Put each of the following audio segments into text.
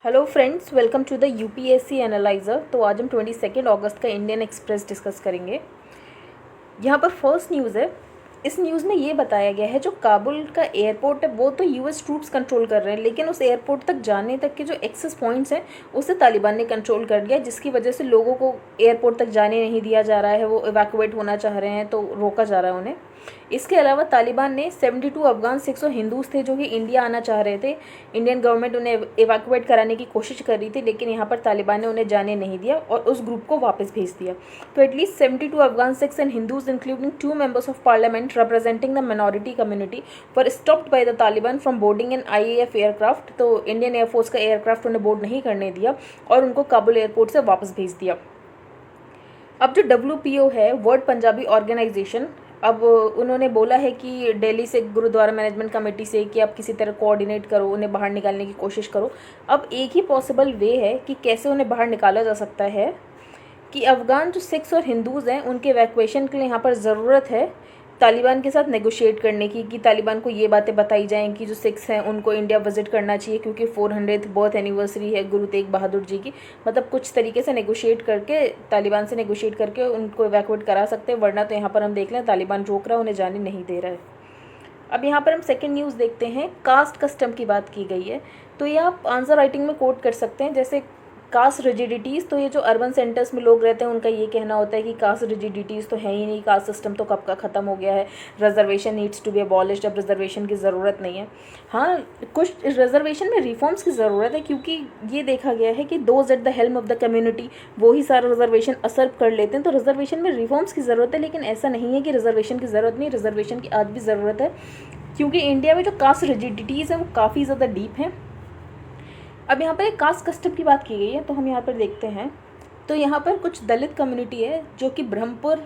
Hello friends, welcome to the UPSC analyser. तो आज हम 22 अगस्त का इंडियन एक्सप्रेस डिस्कस करेंगे। यहाँ पर फर्स्ट न्यूज़ है। इस न्यूज़ में ये बताया गया है जो काबुल का एयरपोर्ट है वो तो यूएस ट्रूप्स कंट्रोल कर रहे हैं, लेकिन उस एयरपोर्ट तक जाने तक के जो एक्सेस पॉइंट्स हैं उसे तालिबान ने कंट्रोल कर लिया, जिसकी वजह से लोगों को एयरपोर्ट तक जाने नहीं दिया जा रहा है। वो इवैक्यूएट होना चाह रहे हैं तो रोका जा रहा है उन्हें। इसके अलावा तालिबान ने 72 अफगान सिख्स और हिंदूज थे जो कि इंडिया आना चाह रहे थे। इंडियन गवर्नमेंट उन्हें इवैक्यूएट कराने की कोशिश कर रही थी, लेकिन यहाँ पर तालिबान ने उन्हें जाने नहीं दिया और उस ग्रुप को वापस भेज दिया। तो at least 72 Afghan Sikhs and Hindus including 2 members of parliament representing the minority community were stopped by the Taliban from boarding an IAF aircraft। तो इंडियन एयरफोर्स का एयरक्राफ्ट उन्हें बोर्ड नहीं करने दिया और उनको काबुल एयरपोर्ट से वापस भेज दिया। अब जो WPO है, वर्ल्ड पंजाबी ऑर्गेनाइजेशन, अब उन्होंने बोला है कि दिल्ली से गुरुद्वारा मैनेजमेंट कमेटी से कि आप किसी तरह कोऑर्डिनेट करो, उन्हें बाहर निकालने की कोशिश करो। अब एक ही पॉसिबल वे है कि कैसे उन्हें बाहर निकाला जा सकता है कि अफ़गान जो सिख्स और हिंदूज़ हैं उनके इवैक्यूएशन के लिए यहाँ पर ज़रूरत है तालिबान के साथ नेगोशिएट करने की, कि तालिबान को ये बातें बताई जाएं कि जो सिख्स हैं उनको इंडिया विजिट करना चाहिए क्योंकि 400th बर्थ एनिवर्सरी है गुरु तेग बहादुर जी की। मतलब कुछ तरीके से नेगोशिएट करके, तालिबान से नेगोशिएट करके उनको इवैक्यूएट करा सकते हैं, वरना तो यहाँ पर हम देख लें तालिबान रोक रहा है, उन्हें जाने नहीं दे रहा है। अब यहाँ पर हम सेकेंड न्यूज़ देखते हैं। कास्ट कस्टम की बात की गई है, तो ये आप आंसर राइटिंग में कोट कर सकते हैं। जैसे कास्ट रिजिडिटीज़, तो ये जो अर्बन सेंटर्स में लोग रहते हैं उनका ये कहना होता है कि कास्ट रिजिडिटीज़ तो है ही नहीं, कास्ट सिस्टम तो कब का ख़त्म हो गया है, reservation needs to be abolished, अब रिजर्वेशन की ज़रूरत नहीं है। हाँ, कुछ रिजर्वेशन में रिफॉर्म्स की ज़रूरत है, क्योंकि ये देखा गया है कि those at the helm of the community वो ही सारा रिजर्वेशन असर कर लेते हैं। तो रिजर्वेशन में रिफॉर्म्स की ज़रूरत है, लेकिन ऐसा नहीं है कि रिजर्वेशन की ज़रूरत नहीं, रिजर्वेशन की आज भी ज़रूरत है, क्योंकि इंडिया में जो कास्ट रिजिडिटीज़ हैं वो काफ़ी ज़्यादा डीप हैं। अब यहाँ पर एक कास्ट कस्टम की बात की गई है, तो हम यहाँ पर देखते हैं। तो यहाँ पर कुछ दलित कम्युनिटी है जो कि ब्रह्मपुर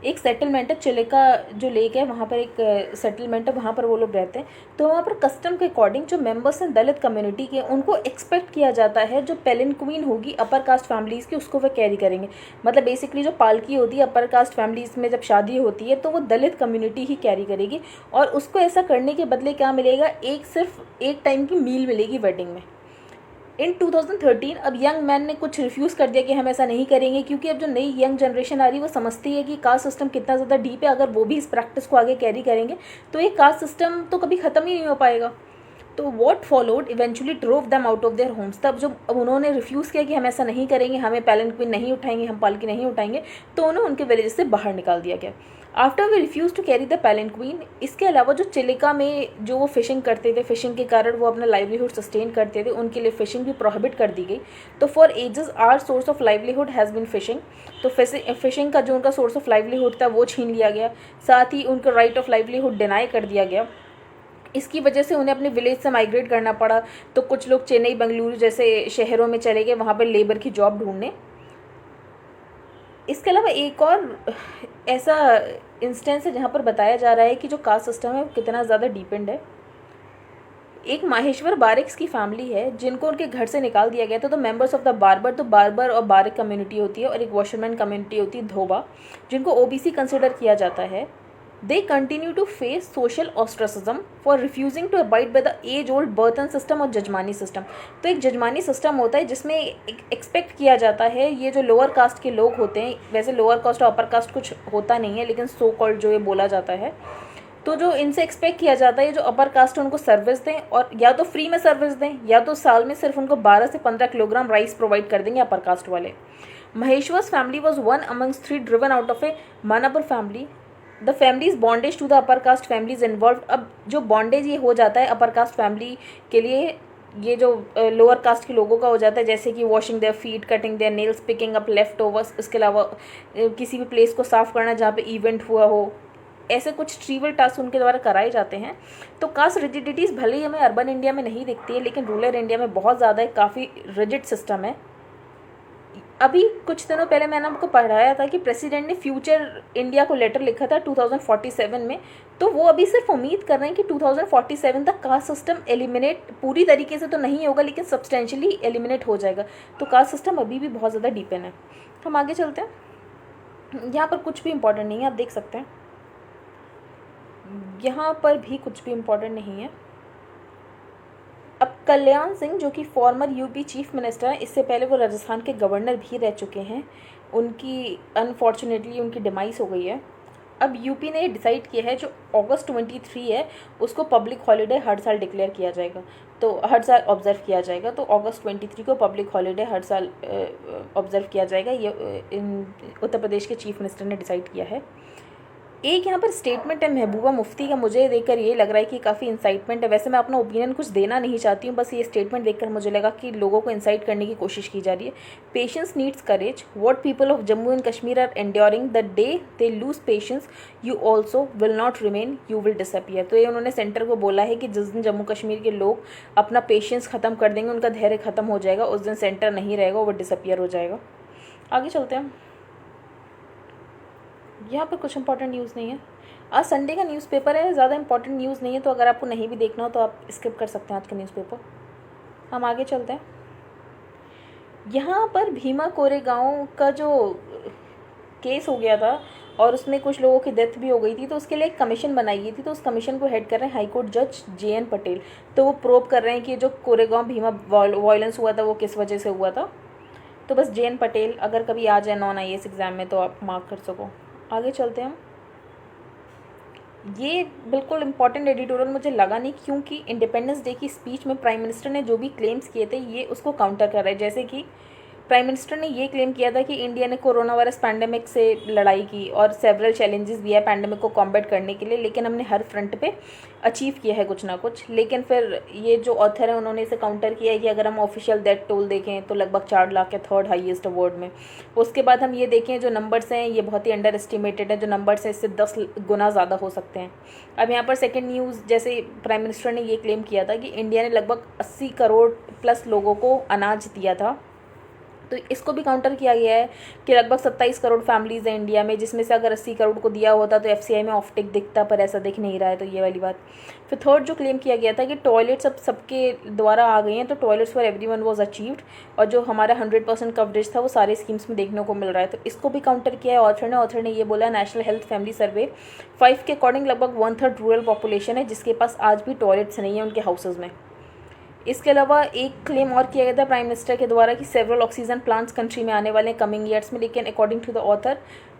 एक सेटलमेंट है, चिलिका जो लेक है वहाँ पर एक सेटलमेंट है, वहाँ पर वो लोग रहते हैं। तो वहाँ पर कस्टम के अकॉर्डिंग जो मेंबर्स हैं दलित कम्युनिटी के, उनको एक्सपेक्ट किया जाता है जो पेलिनक्वीन होगी अपर कास्ट फैमिलीज़ की उसको वे कैरी करेंगे। मतलब बेसिकली जो पालकी होती है अपर कास्ट फैमिलीज़ में जब शादी होती है तो वो दलित कम्युनिटी ही कैरी करेगी, और उसको ऐसा करने के बदले क्या मिलेगा, सिर्फ एक टाइम की मील मिलेगी वेडिंग में। इन 2013 अब यंग मैन ने कुछ रिफ्यूज़ कर दिया कि हम ऐसा नहीं करेंगे, क्योंकि अब जो नई यंग जनरेशन आ रही है वो समझती है कि कास्ट सिस्टम कितना ज़्यादा डीप है। अगर वो भी इस प्रैक्टिस को आगे कैरी करेंगे तो ये कास्ट सिस्टम तो कभी ख़त्म ही नहीं हो पाएगा। तो what followed eventually drove them out of their homes. तब जब उन्होंने रिफ्यूज़ किया कि हम ऐसा नहीं करेंगे, हमें पैलेंक्विन नहीं उठाएंगे, हम पालकी नहीं उठाएंगे, तो उन्हें उनके विलेज से बाहर निकाल दिया गया। After we refuse to carry the palanquin, इसके अलावा जो चिलिका में जो वो फिशिंग करते थे, फिशिंग के कारण वो अपना लाइवलीहुड सस्टेन करते थे, उनके लिए फ़िशिंग भी प्रोहिबिट कर दी गई। तो for ages our source of livelihood has been fishing. तो फिशिंग का जो उनका सोर्स ऑफ लाइवलीहुड था वो छीन लिया गया, साथ ही उनका राइट ऑफ लाइवलीहुड डिनाई कर दिया गया। इसकी वजह से उन्हें अपने विलेज से माइग्रेट करना पड़ा। तो कुछ लोग चेन्नई, बेंगलुरु जैसे शहरों में चले गए वहाँ पर लेबर की जॉब ढूंढने। इसके अलावा एक और ऐसा इंस्टेंस है जहाँ पर बताया जा रहा है कि जो कास्ट सिस्टम है वो कितना ज़्यादा डिपेंड है। एक माहेश्वर बारिक्स की फैमिली है जिनको उनके घर से निकाल दिया गया था। तो मेंबर्स ऑफ द बार्बर, तो बार्बर और बारिक कम्युनिटी होती है, और एक वॉशरमैन कम्युनिटी होती है धोबा, जिनको ओबीसी कंसिडर किया जाता है। They continue to face social ostracism for refusing to abide by the age-old birth and system और जजमानी सिस्टम। तो एक जजमानी सिस्टम होता है जिसमें एक्सपेक्ट किया जाता है, ये जो लोअर कास्ट के लोग होते हैं, वैसे लोअर कास्ट और अपर कास्ट कुछ होता नहीं है, लेकिन सो कॉल्ड जो ये बोला जाता है, तो जो इनसे एक्सपेक्ट किया जाता है जो अपर कास्ट उनको सर्विस दें, और या तो फ्री में सर्विस दें या तो साल में सिर्फ उनको 12 से 15 किलोग्राम राइस प्रोवाइड कर देंगे अपर कास्ट वाले। Maheshwar's family was one amongst 3 driven out of a Manapur family. The families bondage to the upper caste families involved. अब जो बॉन्डेज ये हो जाता है अपर कास्ट फैमिली के लिए, ये जो लोअर कास्ट के लोगों का हो जाता है, जैसे कि washing their feet, cutting their nails, picking up leftovers, इसके अलावा किसी भी प्लेस को साफ करना जहाँ पे इवेंट हुआ हो, ऐसे कुछ ट्रीवल टास्क उनके द्वारा कराए जाते हैं। तो कास्ट रिजिडिटीज़ भले ही हमें अर्बन इंडिया में नहीं दिखती है, लेकिन रूरल इंडिया में बहुत ज़्यादा है, काफ़ी रिजिड सिस्टम है। अभी कुछ दिनों पहले मैंने आपको पढ़ाया था कि प्रेसिडेंट ने फ्यूचर इंडिया को लेटर लिखा था 2047 में। तो वो अभी सिर्फ उम्मीद कर रहे हैं कि 2047 तक कास्ट सिस्टम एलिमिनेट पूरी तरीके से तो नहीं होगा, लेकिन सब्सटेंशियली एलिमिनेट हो जाएगा। तो कास्ट सिस्टम अभी भी बहुत ज़्यादा डिपेंड है। हम आगे चलते हैं। यहाँ पर कुछ भी इम्पोर्टेंट नहीं है, आप देख सकते हैं यहाँ पर भी कुछ भी इम्पोर्टेंट नहीं है। अब कल्याण सिंह जो कि फॉर्मर यूपी चीफ मिनिस्टर हैं, इससे पहले वो राजस्थान के गवर्नर भी रह चुके हैं, उनकी अनफॉर्चुनेटली उनकी डिमाइस हो गई है। अब यूपी ने डिसाइड किया है जो अगस्त 23 है उसको पब्लिक हॉलीडे हर साल डिक्लेयर किया जाएगा, तो हर साल ऑब्ज़र्व किया जाएगा। तो अगस्त 23 को पब्लिक हॉलीडे हर साल ऑब्ज़र्व किया जाएगा, ये उत्तर प्रदेश के चीफ मिनिस्टर ने डिसाइड किया है। एक यहाँ पर स्टेटमेंट है महबूबा मुफ्ती का, मुझे देखकर ये लग रहा है कि काफ़ी इंसाइटमेंट है। वैसे मैं अपना ओपिनियन कुछ देना नहीं चाहती हूँ, बस ये स्टेटमेंट देखकर मुझे लगा कि लोगों को इंसाइट करने की कोशिश की जा रही है। Patience needs courage, what people of Jammu and Kashmir are enduring, the day they lose patience you also will not remain, you will disappear. तो ये उन्होंने सेंटर को बोला है कि जिस दिन जम्मू कश्मीर के लोग अपना पेशेंस ख़त्म कर देंगे, उनका धैर्य ख़त्म हो जाएगा, उस दिन सेंटर नहीं रहेगा, वो डिसअपियर हो जाएगा। आगे चलते हैं। यहाँ पर कुछ इंपॉर्टेंट न्यूज़ नहीं है, आज संडे का न्यूज़पेपर है, ज़्यादा इंपॉर्टेंट न्यूज़ नहीं है, तो अगर आपको नहीं भी देखना हो तो आप स्किप कर सकते हैं आज का न्यूज़पेपर। हम आगे चलते हैं। यहाँ पर भीमा कोरेगांव का जो केस हो गया था और उसमें कुछ लोगों की डेथ भी हो गई थी, तो उसके लिए एक कमीशन बनाई गई थी, तो उस कमीशन को हेड कर रहे हैं हाईकोर्ट जज JN पटेल। तो वो प्रोब कर रहे हैं कि जो कोरेगांव भीमा वायलेंस हुआ था वो किस वजह से हुआ था। तो बस JN पटेल अगर कभी आ जाए नॉन IAS एग्ज़ाम में तो आप मार्क कर सको। आगे चलते हैं हम। ये बिल्कुल इम्पॉर्टेंट एडिटोरियल मुझे लगा नहीं, क्योंकि इंडिपेंडेंस डे की स्पीच में प्राइम मिनिस्टर ने जो भी क्लेम्स किए थे ये उसको काउंटर कर रहे हैं। जैसे कि प्राइम मिनिस्टर ने ये क्लेम किया था कि इंडिया ने कोरोना वायरस पैंडेमिक से लड़ाई की और सेवरल चैलेंजेस भी है पैंडेमिक को कॉम्बैट करने के लिए, लेकिन हमने हर फ्रंट पे अचीव किया है कुछ ना कुछ। लेकिन फिर ये जो ऑथर है उन्होंने इसे काउंटर किया है कि अगर हम ऑफिशियल डेथ टोल देखें तो लगभग 4 लाख है, थर्ड हाईएस्ट वर्ल्ड में। उसके बाद हम ये देखें जो नंबर्स हैं ये बहुत ही अंडर एस्टिमेटेड है, जो नंबर्स हैं इससे 10 गुना ज़्यादा हो सकते हैं। अब यहाँ पर सेकेंड न्यूज़, जैसे प्राइम मिनिस्टर ने ये क्लेम किया था कि इंडिया ने लगभग 80 करोड़ प्लस लोगों को अनाज दिया था, तो इसको भी काउंटर किया गया है कि लगभग 27 करोड़ फैमिलीज़ हैं इंडिया में, जिसमें से अगर 80 करोड़ को दिया होता तो FCI में ऑफटेक दिखता, पर ऐसा दिख नहीं रहा है, तो ये वाली बात। फिर थर्ड जो क्लेम किया गया था कि टॉयलेट्स अब सबके द्वारा आ गए हैं, तो toilets for everyone was achieved, और जो हमारा 100% कवरेज था वो सारे स्कीम्स में देखने को मिल रहा है, तो इसको भी काउंटर किया है ऑथर ने ये बोला नेशनल हेल्थ फैमिली सर्वे 5 के अकॉर्डिंग लगभग 1/3 रूरल पॉपुलेशन है जिसके पास आज भी टॉयलेट्स नहीं है उनके हाउसेज़ में। इसके अलावा एक क्लेम और किया गया था प्राइम मिनिस्टर के द्वारा कि सेवरल ऑक्सीजन प्लांट्स कंट्री में आने वाले हैं कमिंग ईयर्स में, लेकिन according to the author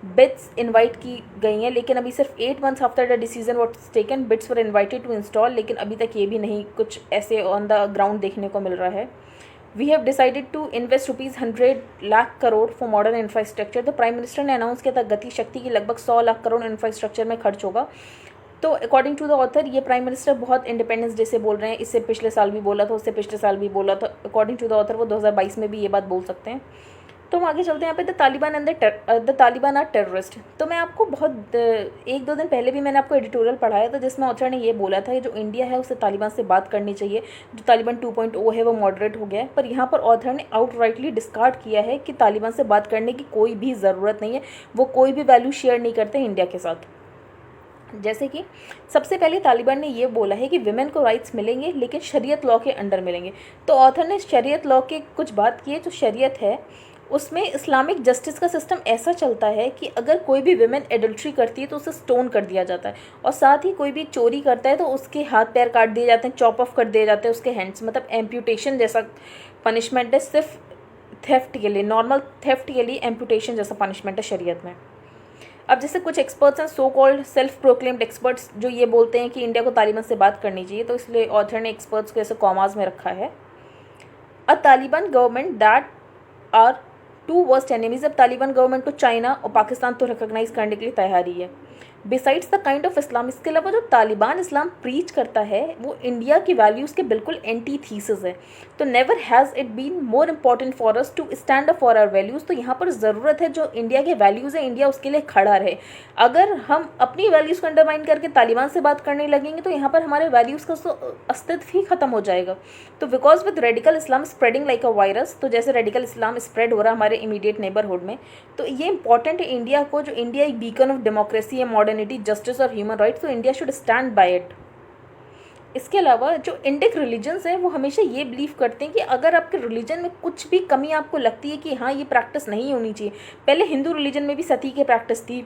bids invite की गई हैं, लेकिन अभी सिर्फ 8 months after the decision what's taken bids were invited to install, लेकिन अभी तक ये भी नहीं कुछ ऐसे ऑन द ग्राउंड देखने को मिल रहा है। We have decided to invest ₹100 lakh crore for modern infrastructure. तो प्राइम मिनिस्टर ने अनाउंस किया था गति शक्ति की लगभग 100 लाख करोड़ इंफ्रास्ट्रक्चर में खर्च होगा। तो अकॉर्डिंग टू द ऑथर ये प्राइम मिनिस्टर बहुत इंडिपेंडेंस डे से बोल रहे हैं, इससे पिछले साल भी बोला था, उससे पिछले साल भी बोला था, अकॉर्डिंग टू द ऑथर वो 2022 में भी ये बात बोल सकते हैं। तो हम आगे चलते हैं। यहाँ पे द तालिबान आर टेररिस्ट। तो मैं आपको बहुत 1-2 दिन पहले भी मैंने आपको एडिटोरियल पढ़ाया था जिसमें ऑथर ने ये बोला था कि जो इंडिया है उसे तालिबान से बात करनी चाहिए, जो तालिबान 2.0 है वो मॉडरेट हो गया है, पर यहाँ पर ऑथर ने आउटराइटली डिस्कार्ड किया है कि तालिबान से बात करने की कोई भी ज़रूरत नहीं है, वो कोई भी वैल्यू शेयर नहीं करते इंडिया के साथ। जैसे कि सबसे पहले तालिबान ने ये बोला है कि विमेन को राइट्स मिलेंगे लेकिन शरीयत लॉ के अंडर मिलेंगे। तो ऑथर ने शरीयत लॉ के कुछ बात की है, जो शरीयत है उसमें इस्लामिक जस्टिस का सिस्टम ऐसा चलता है कि अगर कोई भी विमेन एडल्ट्री करती है तो उसे स्टोन कर दिया जाता है, और साथ ही कोई भी चोरी करता है तो उसके हाथ पैर काट दिए जाते हैं, चॉप ऑफ कर दिए जाते हैं उसके हैंड्स, मतलब एम्प्यूटेशन जैसा पनिशमेंट है सिर्फ थेफ्ट के लिए, नॉर्मल थेफ्ट के लिए एम्प्यूटेशन जैसा पनिशमेंट है शरीयत में। अब जैसे कुछ एक्सपर्ट्स हैं so called self proclaimed experts जो ये बोलते हैं कि इंडिया को तालिबान से बात करनी चाहिए, तो इसलिए ऑथर ने एक्सपर्ट्स को ऐसे कॉमास में रखा है। A Taliban government that are 2 worst enemies. अब तालिबान गवर्नमेंट को चाइना और पाकिस्तान तो रिकॉग्नाइज करने के लिए तैयारी है। Besides the kind of Islam, इसके अलावा जो तालिबान इस्लाम प्रीच करता है वो इंडिया की वैल्यूज़ के बिल्कुल एंटी थीसिस है। तो never has it been more important for us to stand up for our values. तो यहाँ पर ज़रूरत है जो इंडिया के वैल्यूज़ है इंडिया उसके लिए खड़ा रहे। अगर हम अपनी वैल्यूज़ को अंडरमाइन करके तालिबान से बात करने लगेंगे तो यहाँ पर हमारे वैल्यूज़ का अस्तित्व ही खत्म हो जाएगा। तो because with radical Islam spreading like a virus, तो जैसे रेडिकल इस्लाम स्प्रेड हो रहा है हमारे इमीडिएट नेबरहुड में, तो ये इंपॉर्टेंट है इंडिया को, जो इंडिया एक बीकन ऑफ डेमोक्रेसी है, मॉडर्निटी, जस्टिस और ह्यूमन राइट्स, तो India should stand by it. इसके अलावा जो इंडिक रिलीजन्स हैं वो हमेशा ये बिलीव करते हैं कि अगर आपके रिलीजन में कुछ भी कमी आपको लगती है कि हाँ ये प्रैक्टिस नहीं होनी चाहिए, पहले हिंदू रिलीजन में भी सती की प्रैक्टिस थी,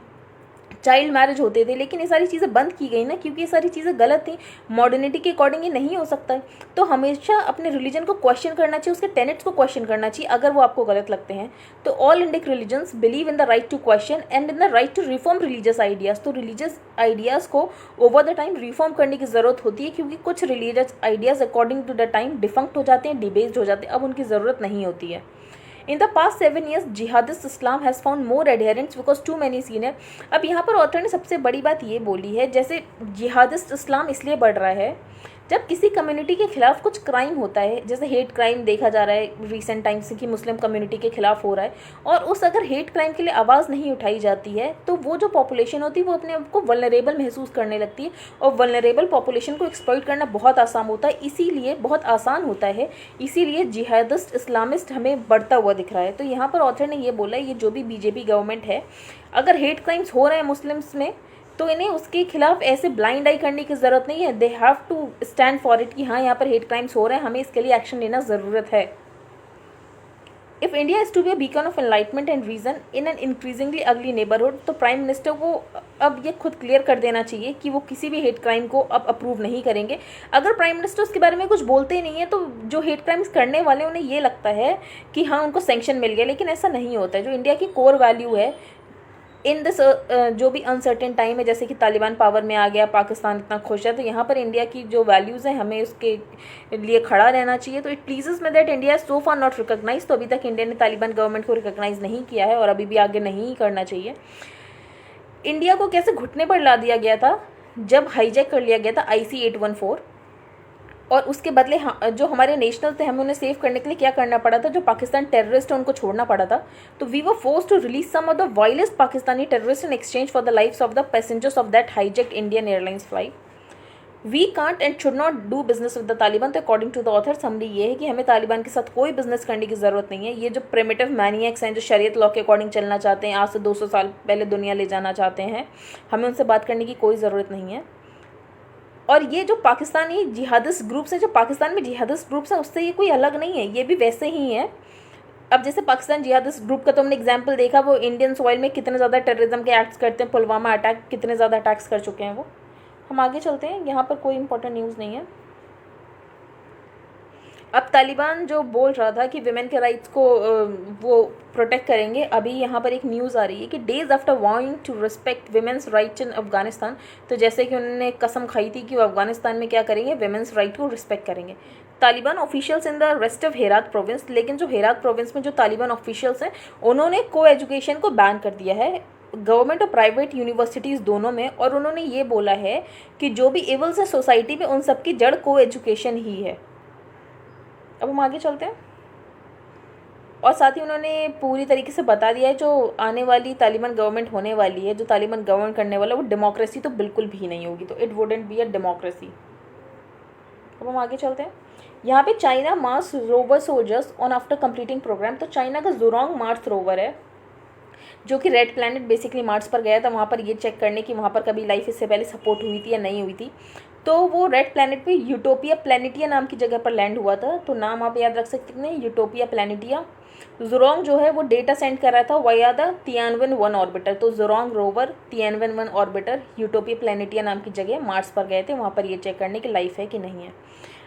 चाइल्ड मैरिज होते थे, लेकिन ये सारी चीज़ें बंद की गई ना, क्योंकि ये सारी चीज़ें गलत थी। मॉडर्निटी के अकॉर्डिंग ये नहीं हो सकता है। तो हमेशा अपने रिलीजन को क्वेश्चन करना चाहिए, उसके टेनेट्स को क्वेश्चन करना चाहिए अगर वो आपको गलत लगते हैं। तो all Indic religions believe in the right to question and in the right to reform religious ideas. तो रिलीजियस आइडियाज़ को ओवर द टाइम रिफॉर्म करने की ज़रूरत होती है, क्योंकि कुछ religious ideas according to the time defunct हो जाते हैं, डिबेस्ड हो जाते हैं, अब उनकी ज़रूरत नहीं होती है। In the past 7 years, jihadist Islam has found more adherents because too many seen है। अब यहाँ पर ऑथर ने सबसे बड़ी बात ये बोली है, जैसे जिहादिस्ट इस्लाम इसलिए बढ़ रहा है जब किसी कम्युनिटी के खिलाफ कुछ क्राइम होता है, जैसे हेट क्राइम देखा जा रहा है रिसेंट टाइम से कि मुस्लिम कम्युनिटी के खिलाफ हो रहा है, और उस अगर हेट क्राइम के लिए आवाज़ नहीं उठाई जाती है तो वो जो पॉपुलेशन होती है वो अपने आप को वल्नरेबल महसूस करने लगती है, और वल्नरेबल पॉपुलेशन को एक्सप्लॉइट करना बहुत आसान होता है, इसीलिए बहुत आसान होता है, इसीलिए जिहादिस्ट इस्लामिस्ट हमें बढ़ता हुआ दिख रहा है। तो यहाँ पर ऑथर ने ये बोला, ये जो भी बीजेपी गवर्नमेंट है, अगर हेट क्राइम्स हो रहे हैं मुस्लिम्स में तो इन्हें उसके खिलाफ ऐसे ब्लाइंड आई करने की ज़रूरत नहीं है। They have to stand for it कि हाँ यहाँ पर हेट क्राइम्स हो रहे हैं, हमें इसके लिए एक्शन लेना ज़रूरत है। If India is to be a beacon of enlightenment and reason in an increasingly ugly neighbourhood, तो प्राइम मिनिस्टर को अब ये खुद क्लियर कर देना चाहिए कि वो किसी भी हेट क्राइम को अब अप्रूव नहीं करेंगे। अगर प्राइम मिनिस्टर उसके बारे में कुछ बोलते ही नहीं है तो जो हेट क्राइम्स करने वाले उन्हें ये लगता है कि हाँ उनको सेंक्शन मिल गया, लेकिन ऐसा नहीं होता है। जो इंडिया की कोर वैल्यू है इन दिस जो भी अनसर्टेन टाइम है, जैसे कि तालिबान पावर में आ गया, पाकिस्तान इतना खुश है, तो यहाँ पर इंडिया की जो वैल्यूज़ हैं हमें उसके लिए खड़ा रहना चाहिए। तो it pleases me that India so far not recognise, तो अभी तक इंडिया ने तालिबान गवर्नमेंट को रिकॉग्नाइज नहीं किया है और अभी भी आगे नहीं करना चाहिए। इंडिया को कैसे घुटने पर ला दिया गया था जब हाईजैक कर लिया गया था IC-814, और उसके बदले जो हमारे नेशनल थे हमें उन्हें सेव करने के लिए क्या करना पड़ा था, जो पाकिस्तान टेररिस्ट है उनको छोड़ना पड़ा था। तो we were forced to release some of the vilest Pakistani terrorist in exchange for the lives of the passengers of that hijacked Indian airlines flight. We can't and should not do business with the Taliban. तो according to the author summary ये है कि हमें तालिबान के साथ कोई business करने की ज़रूरत नहीं है। ये जो प्रिमिटिव मैनियक्स हैं जो शरीयत लॉ के अकॉर्डिंग चलना चाहते हैं, आज से 200 साल पहले दुनिया ले जाना चाहते हैं, हमें उनसे बात करने की कोई ज़रूरत नहीं है। और ये जो पाकिस्तानी जिहादिस्ट ग्रुप्स हैं, जो पाकिस्तान में जिहादिस्ट ग्रुप्स हैं, उससे ये कोई अलग नहीं है, ये भी वैसे ही हैं। अब जैसे पाकिस्तान जिहादिस्ट ग्रुप का तो हमने एग्जांपल देखा, वो इंडियन सॉइल में कितने ज़्यादा टेररिज्म के एक्ट्स करते हैं, पुलवामा अटैक कितने ज़्यादा अटैक्स कर चुके हैं वो। हम आगे चलते हैं, यहाँ पर कोई इंपॉर्टेंट न्यूज़ नहीं है। अब तालिबान जो बोल रहा था कि विमेन के राइट्स को वो प्रोटेक्ट करेंगे, अभी यहाँ पर एक न्यूज़ आ रही है कि days after warning to respect women's rights in Afghanistan, तो जैसे कि उन्होंने कसम खाई थी कि वो अफगानिस्तान में क्या करेंगे, विमेंस राइट को रिस्पेक्ट करेंगे। Taliban officials in the rest of Herat province, लेकिन जो हेरात प्रोविंस में जो तालिबान ऑफिशियल्स हैं उन्होंने को एजुकेशन को बैन कर दिया है, गवर्नमेंट और प्राइवेट यूनिवर्सिटीज़ दोनों में, और उन्होंने ये बोला है कि जो भी एवल्स है सोसाइटी में उन सबकी जड़ को एजुकेशन ही है। अब हम आगे चलते हैं, और साथ ही उन्होंने पूरी तरीके से बता दिया है जो आने वाली तालिबान गवर्नमेंट होने वाली है, जो तालिबान गवर्नमेंट करने वाला है, वो डेमोक्रेसी तो बिल्कुल भी नहीं होगी, तो it wouldn't be a democracy. अब हम आगे चलते हैं, यहाँ पे China Mars rover soldiers on after completing programme. तो चाइना का जुरोंग मार्स रोवर है जो कि रेड प्लैनेट बेसिकली मार्स पर गया था, वहाँ पर ये चेक करने की वहाँ पर कभी लाइफ इससे पहले सपोर्ट हुई थी या नहीं हुई थी। तो वो रेड प्लैनेट पे यूटोपिया प्लैनेटिया नाम की जगह पर लैंड हुआ था, तो नाम आप याद रख सकते हैं, यूटोपिया प्लैनेटिया। जुरोंग जो है वो डेटा सेंड कर रहा था वाया द तियानवन-1 ऑर्बिटर, तो जुरोंग रोवर तियानवन-1 ऑर्बिटर यूटोपिया प्लैनेटिया नाम की जगह मार्स पर गए थे, वहाँ पर ये चेक करने की लाइफ है कि नहीं है।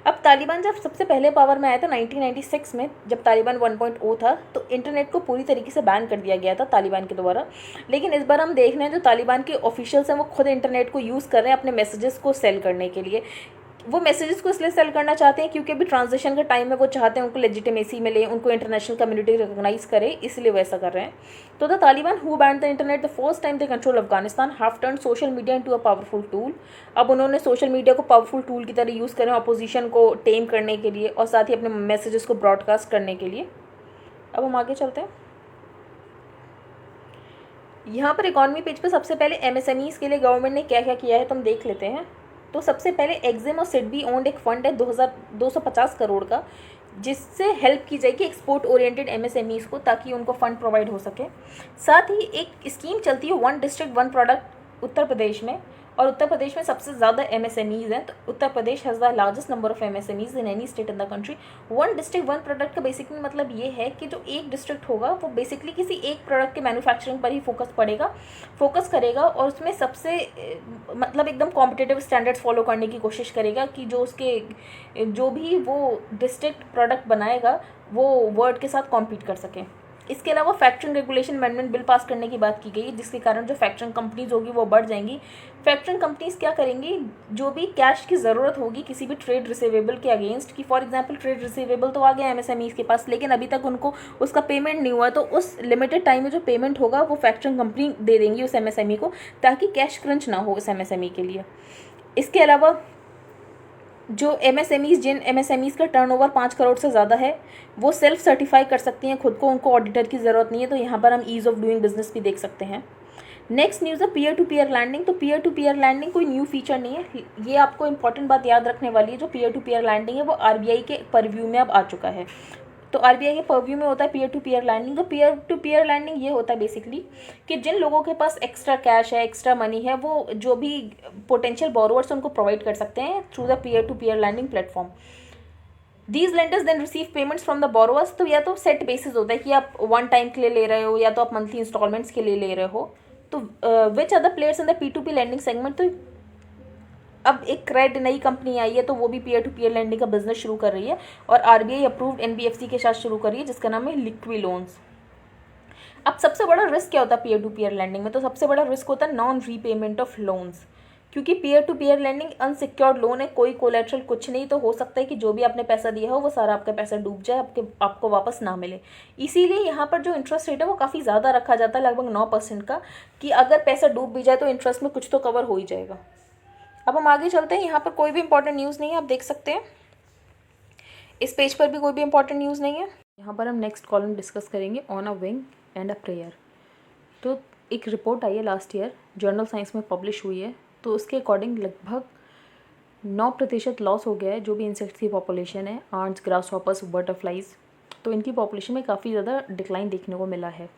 अब तालिबान जब सबसे पहले पावर में आया था 1996 में, जब तालिबान 1.0 था, तो इंटरनेट को पूरी तरीके से बैन कर दिया गया था तालिबान के द्वारा। लेकिन इस बार हम देख रहे हैं जो तालिबान के ऑफिशियल्स हैं वो खुद इंटरनेट को यूज़ कर रहे हैं अपने मैसेजेस को सेल करने के लिए। वो मैसेजेस को इसलिए सेल करना चाहते हैं क्योंकि अभी ट्रांजिशन का टाइम है, वो चाहते हैं उनको लेजिटिमेसी मिले, उनको इंटरनेशनल कम्युनिटी रिकॉग्नाइज करे, इसलिए वो ऐसा कर रहे हैं। तो the Taliban who band the internet the first time they control Afghanistan have turn social media into a powerful tool. अब उन्होंने सोशल मीडिया को पावरफुल टूल की तरह यूज़ करें अपोजिशन को टेम करने के लिए और साथ ही अपने मैसेजेस को ब्रॉडकास्ट करने के लिए। अब हम आगे चलते हैं, यहाँ पर इकॉनमी पेज पर सबसे पहले MSMEs के लिए गवर्नमेंट ने क्या क्या किया है तो हम देख लेते हैं। तो सबसे पहले एक्जिम और सिडबी ओन्ड एक फंड है 250 करोड़ का, जिससे हेल्प की जाएगी एक्सपोर्ट ओरिएंटेड MSMEs को, ताकि उनको फंड प्रोवाइड हो सके। साथ ही एक स्कीम चलती है 1 डिस्ट्रिक्ट 1 प्रोडक्ट उत्तर प्रदेश में, और उत्तर प्रदेश में सबसे ज़्यादा MSMEs हैं। तो Uttar Pradesh has the largest number of MSMEs in any state in the country. One district one product का बेसिकली मतलब ये है कि जो एक डिस्ट्रिक्ट होगा वो बेसिकली किसी एक प्रोडक्ट के मैन्युफैक्चरिंग पर ही फोकस करेगा और उसमें सबसे मतलब एकदम कॉम्पिटिटिव स्टैंडर्ड्स फॉलो करने की कोशिश करेगा कि जो भी वो डिस्ट्रिक्ट प्रोडक्ट बनाएगा वो वर्ल्ड के साथ कॉम्पीट कर सके। इसके अलावा factoring regulation amendment bill pass करने की बात की गई, जिसके कारण जो फैक्टरिंग कंपनीज होगी वो बढ़ जाएंगी। फैक्टरिंग कंपनीज क्या करेंगी, जो भी कैश की ज़रूरत होगी किसी भी ट्रेड रिसीवेबल के अगेंस्ट, कि फॉर एग्जांपल ट्रेड रिसीवेबल तो आ गया MSMEs के पास, लेकिन अभी तक उनको उसका पेमेंट नहीं हुआ, तो उस लिमिटेड टाइम में जो पेमेंट होगा वो फैक्टरिंग कंपनी दे देंगी उस MSME को, ताकि कैश क्रंच ना हो उस MSME के लिए। इसके अलावा जो जिन MSMEs का टर्नओवर 5 करोड़ से ज़्यादा है वो सेल्फ सर्टिफाई कर सकती हैं खुद को, उनको ऑडिटर की ज़रूरत नहीं है। तो यहाँ पर हम ईज़ ऑफ डूइंग बिजनेस भी देख सकते हैं। नेक्स्ट न्यूज़ है पीयर टू पीयर लैंडिंग। तो पीयर टू पीयर लैंडिंग कोई न्यू फीचर नहीं है, ये आपको इंपॉर्टेंट बात याद रखने वाली है। जो पीयर टू पीयर लैंडिंग है वो RBI के परव्यू में अब आ चुका है। तो RBI के परव्यू में होता है पीयर टू पीयर लैंडिंग। तो पीयर टू पीयर लैंडिंग ये होता है बेसिकली कि जिन लोगों के पास एक्स्ट्रा कैश है, एक्स्ट्रा मनी है, वो जो भी पोटेंशियल बोरोवर्स उनको प्रोवाइड कर सकते हैं through the peer to peer lending platform. These lenders then receive payments from the borrowers. तो या तो सेट बेसिस होता है कि आप वन टाइम के लिए ले रहे हो या तो आप मंथली इंस्टॉलमेंट्स के लिए ले रहे हो। तो which are the players in the P2P lending segment. तो अब एक क्रेड नई कंपनी आई है तो वो भी पीयर टू पीयर लैंडिंग का बिजनेस शुरू कर रही है और RBI अप्रूव्ड NBFC के साथ शुरू कर रही है, जिसका नाम है लिक्वी लोन्स। अब सबसे बड़ा रिस्क क्या होता है पीयर टू पीयर लैंडिंग में, तो सबसे बड़ा रिस्क होता है नॉन रीपेमेंट ऑफ लोन्स, क्योंकि peer to peer lending unsecured loan है, कोई कोलेट्रल कुछ नहीं, तो हो सकता है कि जो भी आपने पैसा दिया हो वो सारा आपका पैसा डूब जाए, आपको वापस ना मिले। इसीलिए यहाँ पर जो इंटरेस्ट रेट है वो काफ़ी ज़्यादा रखा जाता है, लगभग 9% का, कि अगर पैसा डूब भी जाए तो इंटरेस्ट में कुछ तो कवर हो ही जाएगा। अब हम आगे चलते हैं। यहाँ पर कोई भी इंपॉर्टेंट न्यूज़ नहीं है, आप देख सकते हैं इस पेज पर भी कोई भी इंपॉर्टेंट न्यूज़ नहीं है। यहाँ पर हम नेक्स्ट कॉलम डिस्कस करेंगे on a wing and a prayer. तो एक रिपोर्ट आई है लास्ट ईयर, जर्नल साइंस में पब्लिश हुई है। तो उसके अकॉर्डिंग लगभग 9% लॉस हो गया है जो भी इंसेक्ट्स की पॉपुलेशन है, आंट्स, ग्रास हॉपर्स, बटरफ्लाइज। तो इनकी पॉपुलेशन में काफ़ी ज़्यादा डिक्लाइन देखने को मिला है।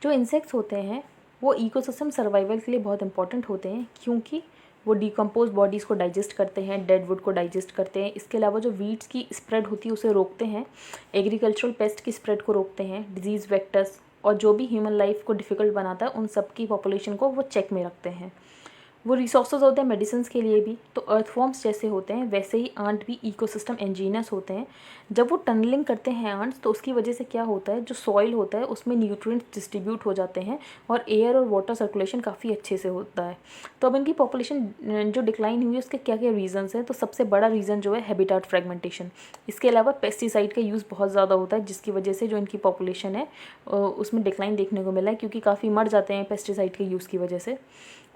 जो इंसेक्ट्स होते हैं वो इकोसिस्टम सर्वाइवल के लिए बहुत इंपॉर्टेंट होते हैं, क्योंकि वो डिकम्पोज बॉडीज़ को डाइजेस्ट करते हैं, डेड वुड को डाइजेस्ट करते हैं। इसके अलावा जो वीड्स की स्प्रेड होती है उसे रोकते हैं, एग्रीकल्चरल पेस्ट की स्प्रेड को रोकते हैं, डिजीज़ वेक्टर्स और जो भी ह्यूमन लाइफ को डिफ़िकल्ट बनाता है उन सब की पॉपुलेशन को वो चेक में रखते हैं। वो रिसोर्सेज होते हैं मेडिसिन के लिए भी। तो अर्थवॉर्म्स जैसे होते हैं वैसे ही आंट भी इकोसिस्टम इंजीनियर्स होते हैं। जब वो टनलिंग करते हैं आंट्स तो उसकी वजह से क्या होता है, जो सॉइल होता है उसमें न्यूट्रिएंट्स डिस्ट्रीब्यूट हो जाते हैं और एयर और वाटर सर्कुलेशन काफ़ी अच्छे से होता है। तो अब इनकी पॉपुलेशन जो डिक्लाइन हुई है उसके क्या क्या रीजंस हैं, तो सबसे बड़ा रीज़न जो है हैबिटेट फ्रेगमेंटेशन। इसके अलावा पेस्टिसाइड का यूज़ बहुत ज़्यादा होता है, जिसकी वजह से जो इनकी पॉपुलेशन है उसमें डिक्लाइन देखने को मिला है, क्योंकि काफ़ी मर जाते हैं पेस्टिसाइड के यूज़ की वजह से।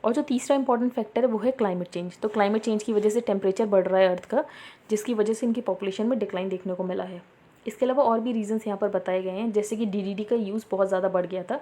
और जो तीसरा इंपॉर्टेंट फैक्टर है वो है क्लाइमेट चेंज। तो क्लाइमेट चेंज की वजह से टेम्परेचर बढ़ रहा है अर्थ का, जिसकी वजह से इनकी पॉपुलेशन में डिक्लाइन देखने को मिला है। इसके अलावा और भी रीजंस यहाँ पर बताए गए हैं, जैसे कि DDT का यूज़ बहुत ज़्यादा बढ़ गया था।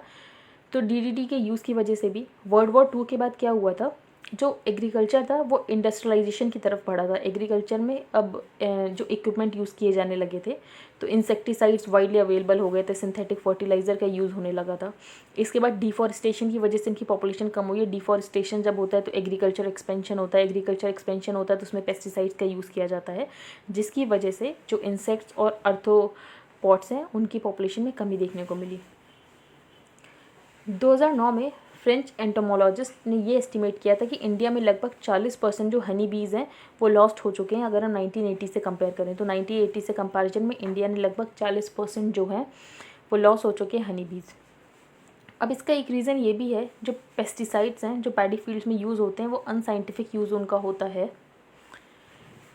तो DDT के यूज़ की वजह से भी वर्ल्ड वॉर 2 के बाद क्या हुआ था, जो एग्रीकल्चर था वो इंडस्ट्रियलाइजेशन की तरफ बढ़ा था। एग्रीकल्चर में अब जो इक्विपमेंट यूज़ किए जाने लगे थे, तो इंसेक्टिसाइड्स वाइडली अवेलेबल हो गए थे, सिंथेटिक फर्टिलाइज़र का यूज़ होने लगा था। इसके बाद डिफॉरेस्टेशन की वजह से इनकी पॉपुलेशन कम हुई है। डिफॉरेस्टेशन जब होता है तो एग्रीकल्चर एक्सपेंशन होता है, एग्रीकल्चर एक्सपेंशन होता है तो उसमें पेस्टिसाइड्स का यूज़ किया जाता है, जिसकी वजह से जो इंसेक्ट्स और अर्थोपॉड्स हैं उनकी पॉपुलेशन में कमी देखने को मिली। 2009 में फ्रेंच एंटोमोलॉजिस्ट ने ये एस्टिमेट किया था कि इंडिया में लगभग 40% जो हनी बीज़ हैं वो लॉस्ट हो चुके हैं, अगर हम 1980 से कंपेयर करें। तो 1980 से कंपैरिजन में इंडिया ने लगभग 40% जो है वो लॉस हो चुके हैं हनी बीज़। अब इसका एक रीज़न ये भी है, जो पेस्टिसाइड्स हैं जो पैडी फील्ड्स में यूज़ होते हैं वो अनसाइंटिफिक यूज़ उनका होता है।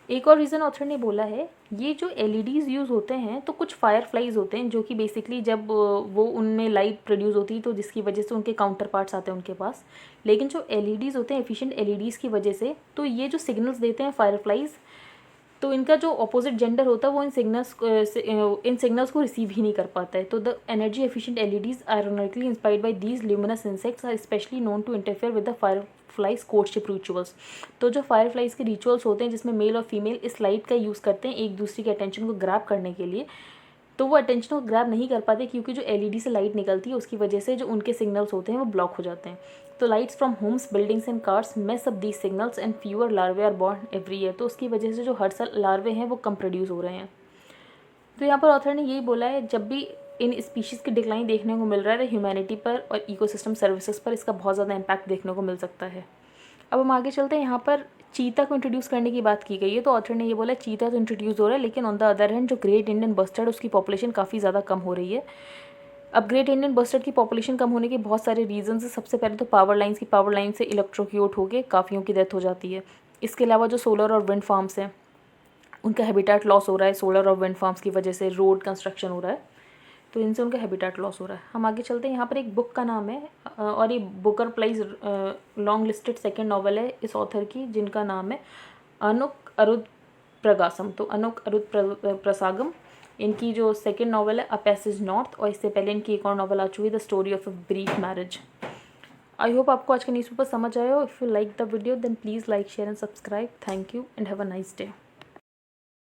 एक और रीज़न ऑथर ने बोला है, ये जो LEDs यूज़ होते हैं तो कुछ फायर फ्लाइज होते हैं जो कि बेसिकली जब वो उनमें लाइट प्रोड्यूस होती है तो जिसकी वजह से उनके काउंटर पार्ट्स आते हैं उनके पास। लेकिन जो LEDs होते हैं एफिशिएंट LEDs की वजह से, तो ये जो सिग्नल्स देते हैं फायर फ्लाइज, तो इनका जो अपोजिट जेंडर होता है वो इन सिग्नल्स को रिसीव ही नहीं कर पाता है। तो the energy efficient LEDs ironically inspired by these luminous insects are specially known to interfere with the fireflies courtship rituals. तो जो फायर फ्लाइज के रिचुअल्स होते हैं जिसमें मेल और फीमेल इस लाइट का यूज़ करते हैं एक दूसरे के अटेंशन को ग्रैब करने के लिए, तो वो अटेंशन को ग्रैब नहीं कर पाते क्योंकि जो एलईडी से लाइट निकलती है उसकी वजह से जो उनके सिग्नल्स होते हैं वो ब्लॉक हो जाते हैं। तो lights from homes, buildings and cars mess up these signals and fewer larvae are born every year. तो उसकी वजह से जो हर साल लार्वे हैं वो कम प्रोड्यूस हो रहे हैं। तो यहाँ पर ऑथर ने यही बोला है, जब भी इन स्पीशीज़ की डिक्लाइन देखने को मिल रहा है, ह्यूमैनिटी पर और इकोसिस्टम सर्विसेज पर इसका बहुत ज़्यादा इम्पैक्ट देखने को मिल सकता है। अब हम आगे चलते हैं। यहाँ पर चीता को इंट्रोड्यूस करने की बात की गई है। तो ऑथर ने ये बोला चीता तो इंट्रोड्यूस हो रहा है, लेकिन ऑन द अदर हैंड जो ग्रेट इंडियन बस्टर्ड उसकी पॉपुलेशन काफ़ी ज़्यादा कम हो रही है। अब ग्रेट इंडियन बस्टर्ड की पॉपुलेशन कम होने के बहुत सारे रीजंस हैं। सबसे पहले तो पावर लाइन से इलेक्ट्रोक्यूट होकर काफ़ियों की डेथ हो जाती है। इसके अलावा जो सोलर और विंड फार्म्स हैं उनका हैबिटेट लॉस हो रहा है। सोलर और विंड फार्म्स की वजह से रोड कंस्ट्रक्शन हो रहा है, तो इनसे उनका हैबिटेट लॉस हो रहा है। हम आगे चलते हैं। यहाँ पर एक बुक का नाम है और ये Booker prize long listed second novel है इस ऑथर की, जिनका नाम है अनुक अरुद प्रगासम। तो अनुक अरुद प्रसागम इनकी जो सेकेंड नॉवल है अ पैसेज नॉर्थ, और इससे पहले इनकी एक और नॉवल आ चुकी है the story of a brief marriage. I hope आपको आज का न्यूज़पेपर समझ आया हो। If you like the video then please like, share and subscribe. Thank you and have a nice day.